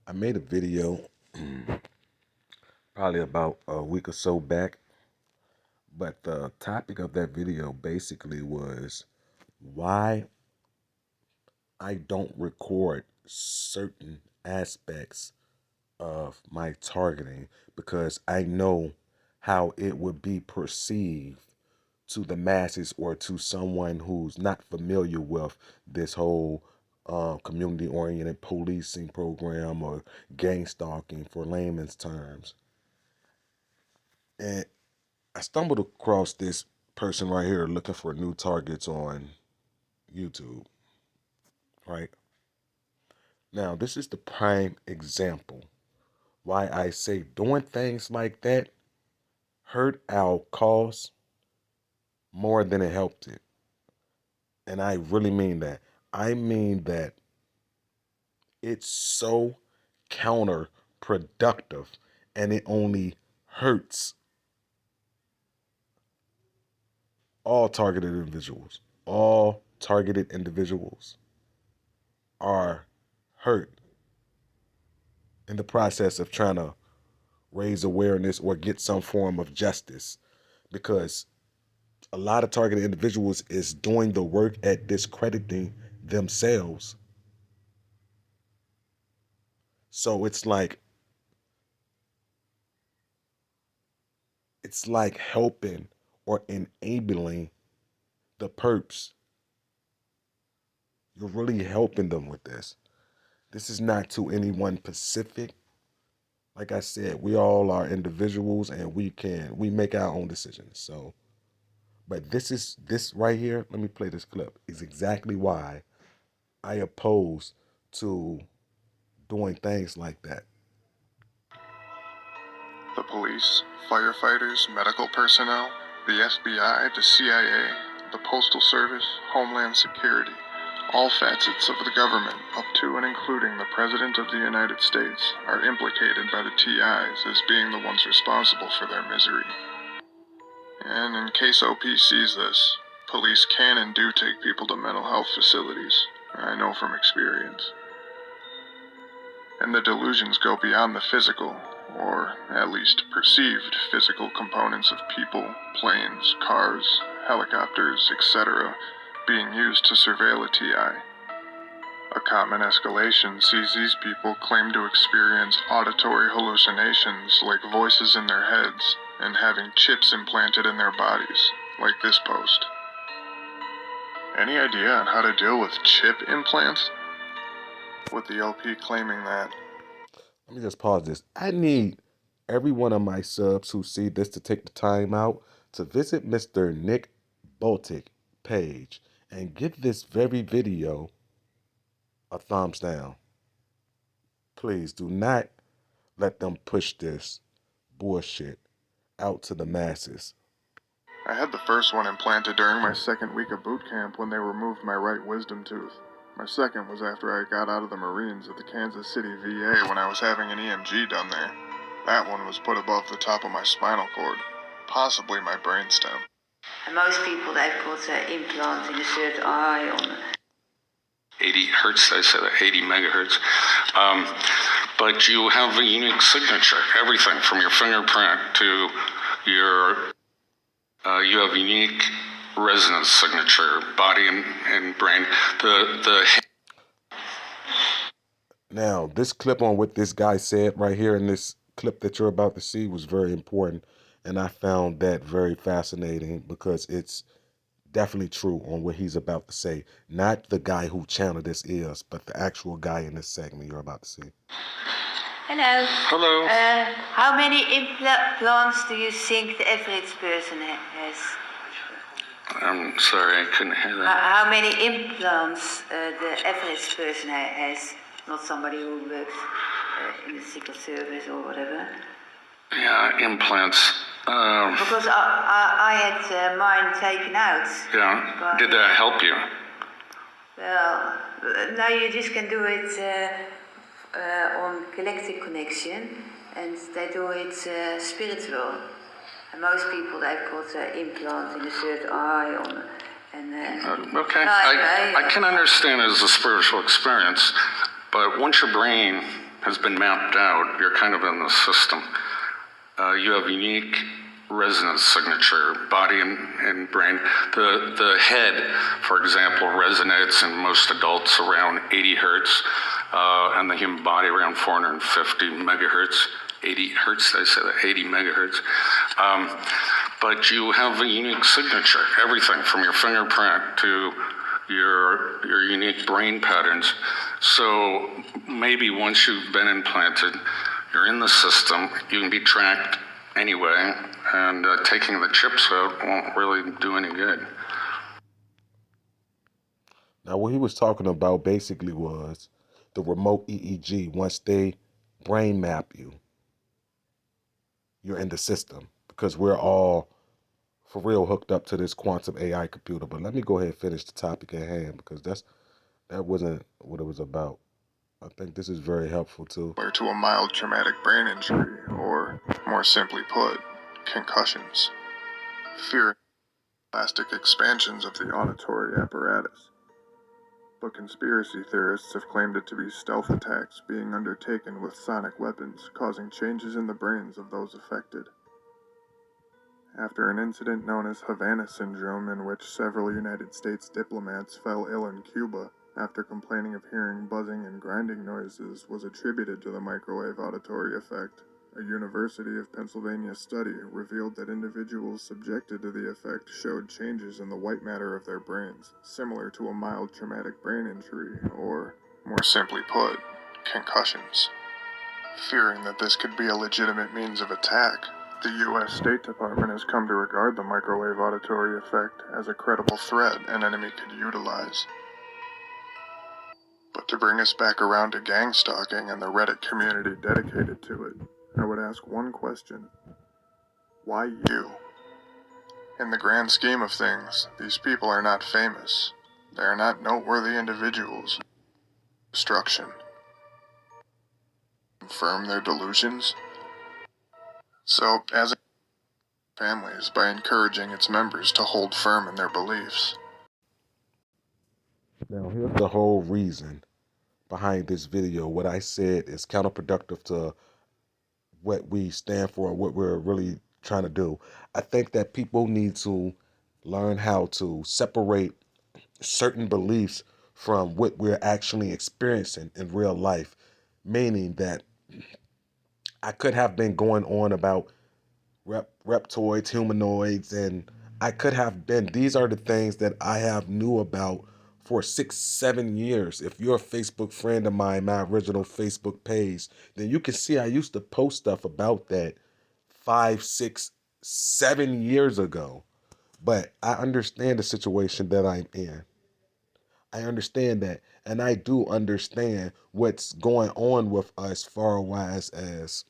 I made a video probably about a week or so back, but the topic of that video basically was why I don't record certain aspects of my targeting because I know how it would be perceived to the masses or to someone who's not familiar with this whole community-oriented policing program or gang stalking for layman's terms. And I stumbled across this person right here looking for new targets on YouTube, right? Now, this is the prime example why I say doing things like that hurt our cause more than it helped it. And I really mean that. I mean that it's so counterproductive and it only hurts all targeted individuals. All targeted individuals are hurt in the process of trying to raise awareness or get some form of justice, because a lot of targeted individuals is doing the work at discrediting themselves. So it's like helping or enabling the perps. You're really helping them with this. This is not to anyone specific. Like I said, we all are individuals and we make our own decisions. So, but this right here, let me play this clip, is exactly why I oppose to doing things like that. The police, firefighters, medical personnel, the FBI, the CIA, the Postal Service, Homeland Security, all facets of the government, up to and including the President of the United States, are implicated by the TIs as being the ones responsible for their misery. And in case OP sees this, police can and do take people to mental health facilities. I know from experience. And the delusions go beyond the physical, or at least perceived physical components of people, planes, cars, helicopters, etc., being used to surveil a TI. A common escalation sees these people claim to experience auditory hallucinations like voices in their heads and having chips implanted in their bodies, like this post. Any idea on how to deal with chip implants? With the LP claiming that. Let me just pause this. I need every one of my subs who see this to take the time out to visit Mr. Nick Boltic page and give this very video a thumbs down. Please do not let them push this bullshit out to the masses. I had the first one implanted during my second week of boot camp when they removed my right wisdom tooth. My second was after I got out of the Marines at the Kansas City VA when I was having an EMG done there. That one was put above the top of my spinal cord, possibly my brainstem. And most people, they've got implants in the third eye on 80 hertz, I said 80 megahertz. But you have a unique signature, everything from your fingerprint to your, you have unique resonance signature, body and brain. Now, this clip on what this guy said right here in this clip that you're about to see was very important. And I found that very fascinating because it's definitely true on what he's about to say. Not the guy who channeled this is, but the actual guy in this segment you're about to see. Hello. Hello. How many implants do you think the average person has? I'm sorry, I couldn't hear that. How many implants the average person has? Not somebody who works in the Secret Service or whatever. Yeah, implants. Because I had mine taken out. Yeah. Did that help you? Well, now you just can do it on Galactic Connection, and they do it spiritual. And most people, they've got implants in the third eye on. Okay, I can understand it as a spiritual experience, but once your brain has been mapped out. You're kind of in the system. You have unique resonance signature, body and brain. The head, for example, resonates in most adults around 80 hertz, and the human body around 450 megahertz. 80 hertz, I said 80 megahertz. But you have a unique signature, everything from your fingerprint to your unique brain patterns. So maybe once you've been implanted, you're in the system, you can be tracked anyway, and taking the chips out won't really do any good. Now, what he was talking about basically was the remote EEG. Once they brain map you, you're in the system because we're all for real hooked up to this quantum AI computer. But let me go ahead and finish the topic at hand because that wasn't what it was about. I think this is very helpful too. Or to a mild traumatic brain injury, or, more simply put, concussions. Fear plastic expansions of the auditory apparatus. But conspiracy theorists have claimed it to be stealth attacks being undertaken with sonic weapons, causing changes in the brains of those affected. After an incident known as Havana Syndrome, in which several United States diplomats fell ill in Cuba after complaining of hearing buzzing and grinding noises, was attributed to the microwave auditory effect, a University of Pennsylvania study revealed that individuals subjected to the effect showed changes in the white matter of their brains, similar to a mild traumatic brain injury, or, more simply put, concussions. Fearing that this could be a legitimate means of attack, the U.S. State Department has come to regard the microwave auditory effect as a credible threat an enemy could utilize. But to bring us back around to gang stalking and the Reddit community dedicated to it, I would ask one question. Why you? In the grand scheme of things, these people are not famous. They are not noteworthy individuals. Destruction. Confirm their delusions? So, as families, by encouraging its members to hold firm in their beliefs. Now, here's the whole reason behind this video. What I said is counterproductive to what we stand for, what we're really trying to do. I think that people need to learn how to separate certain beliefs from what we're actually experiencing in real life, meaning that I could have been going on about reptoids, humanoids, and I could have been. These are the things that I have knew about for 6-7 years. If you're a Facebook friend of mine, my original Facebook page, then you can see I used to post stuff about that 5, 6, 7 years ago. But I understand the situation that I'm in. I understand that, and I do understand what's going on with us far-wise as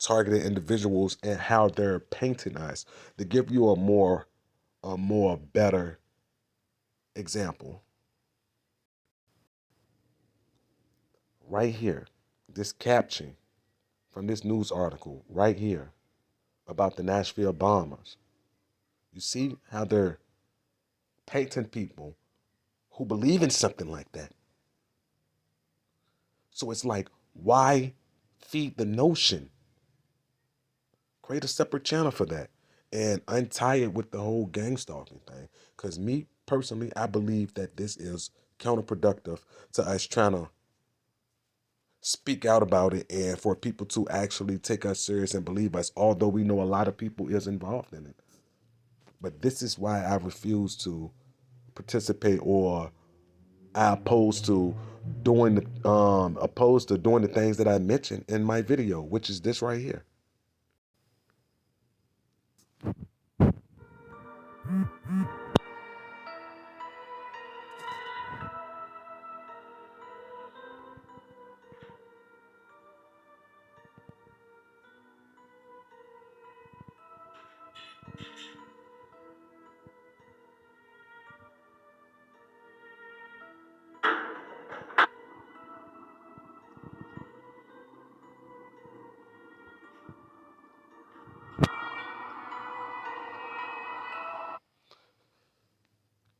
targeted individuals and how they're painting us. To give you a more better example, right here, this caption from this news article right here about the Nashville bombers. You see how they're painting people who believe in something like that. So it's like, why feed the notion? Create a separate channel for that and untie it with the whole gang stalking thing. Because me personally, I believe that this is counterproductive to us trying to speak out about it and for people to actually take us serious and believe us, although we know a lot of people is involved in it. But this is why I refuse to participate, or I oppose to doing the things that I mentioned in my video, which is this right here.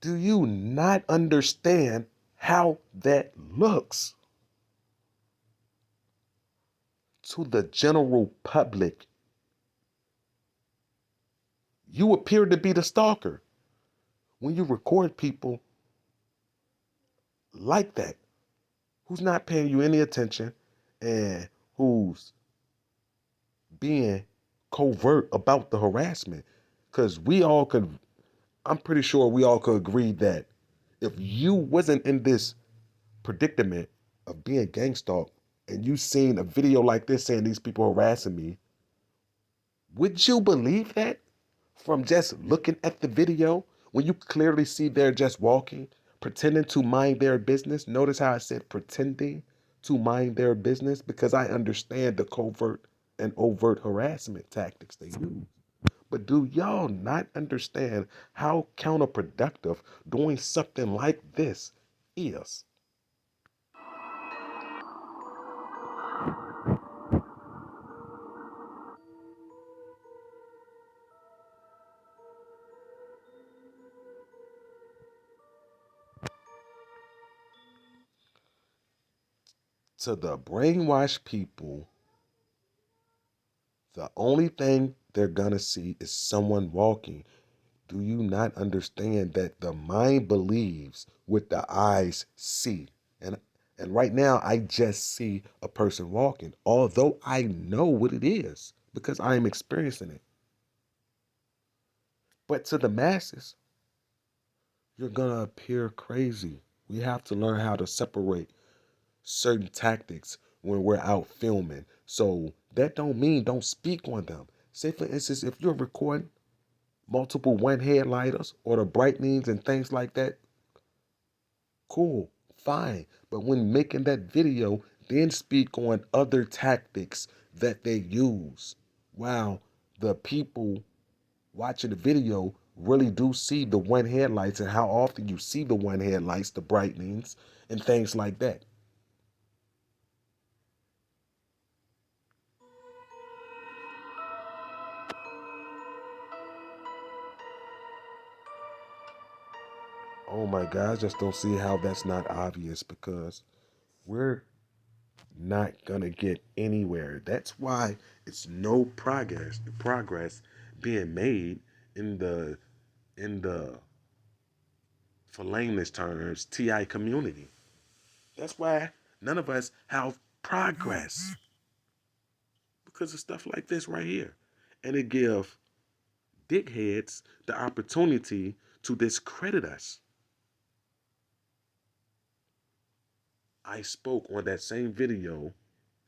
Do you not understand how that looks? to the general public, you appear to be the stalker when you record people like that, who's not paying you any attention and who's being covert about the harassment. Because I'm pretty sure we all could agree that if you wasn't in this predicament of being gang stalked and you seen a video like this saying these people harassing me, would you believe that from just looking at the video when you clearly see they're just walking, pretending to mind their business? Notice how I said pretending to mind their business, because I understand the covert and overt harassment tactics they use. But do y'all not understand how counterproductive doing something like this is? To the brainwashed people, the only thing they're gonna see is someone walking. Do you not understand that the mind believes what the eyes see? And right now I just see a person walking, although I know what it is because I am experiencing it. But to the masses, you're gonna appear crazy. We have to learn how to separate certain tactics when we're out filming. So that don't mean don't speak on them. Say for instance, if you're recording multiple one headlighters or the brightenings and things like that, cool, fine. But when making that video, then speak on other tactics that they use. Wow, the people watching the video really do see the one headlights and how often you see the one headlights, the brightenings, and things like that. Oh my God, I just don't see how that's not obvious, because we're not gonna get anywhere. That's why it's no progress being made in the for layman's terms TI community. That's why none of us have progress, because of stuff like this right here. And it give dickheads the opportunity to discredit us. I spoke on that same video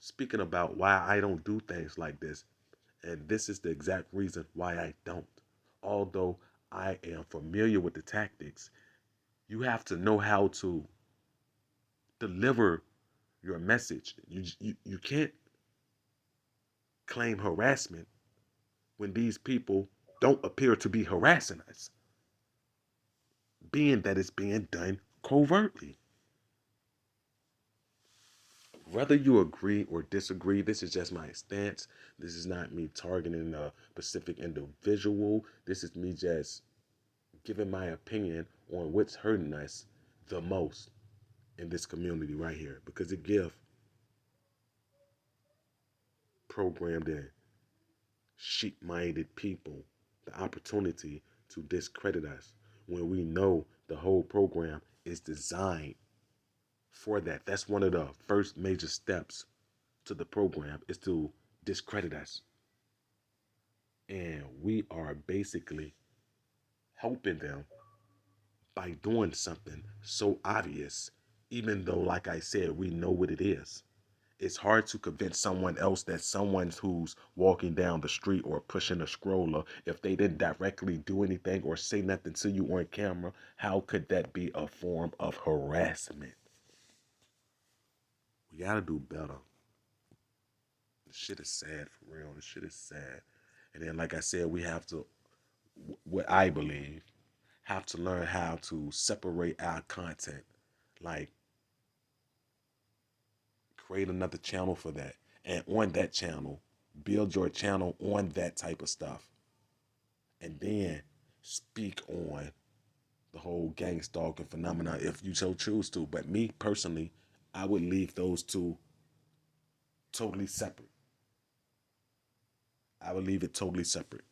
speaking about why I don't do things like this. And this is the exact reason why I don't. Although I am familiar with the tactics, you have to know how to deliver your message. You can't claim harassment when these people don't appear to be harassing us, being that it's being done covertly. Whether you agree or disagree, this is just my stance. This is not me targeting a specific individual. This is me just giving my opinion on what's hurting us the most in this community right here, because it gives programmed and sheep-minded people the opportunity to discredit us when we know the whole program is designed for that. That's one of the first major steps to the program, is to discredit us. And we are basically helping them by doing something so obvious, even though, like I said, we know what it is. It's hard to convince someone else that someone who's walking down the street or pushing a stroller, if they didn't directly do anything or say nothing to you on camera, how could that be a form of harassment? We gotta do better. This shit is sad for real. This shit is sad. And then, like I said, we have to, what I believe, have to learn how to separate our content. Like, create another channel for that. And on that channel, build your channel on that type of stuff. And then speak on the whole gang stalking phenomena if you so choose to. But me personally, I would leave those two totally separate. I would leave it totally separate.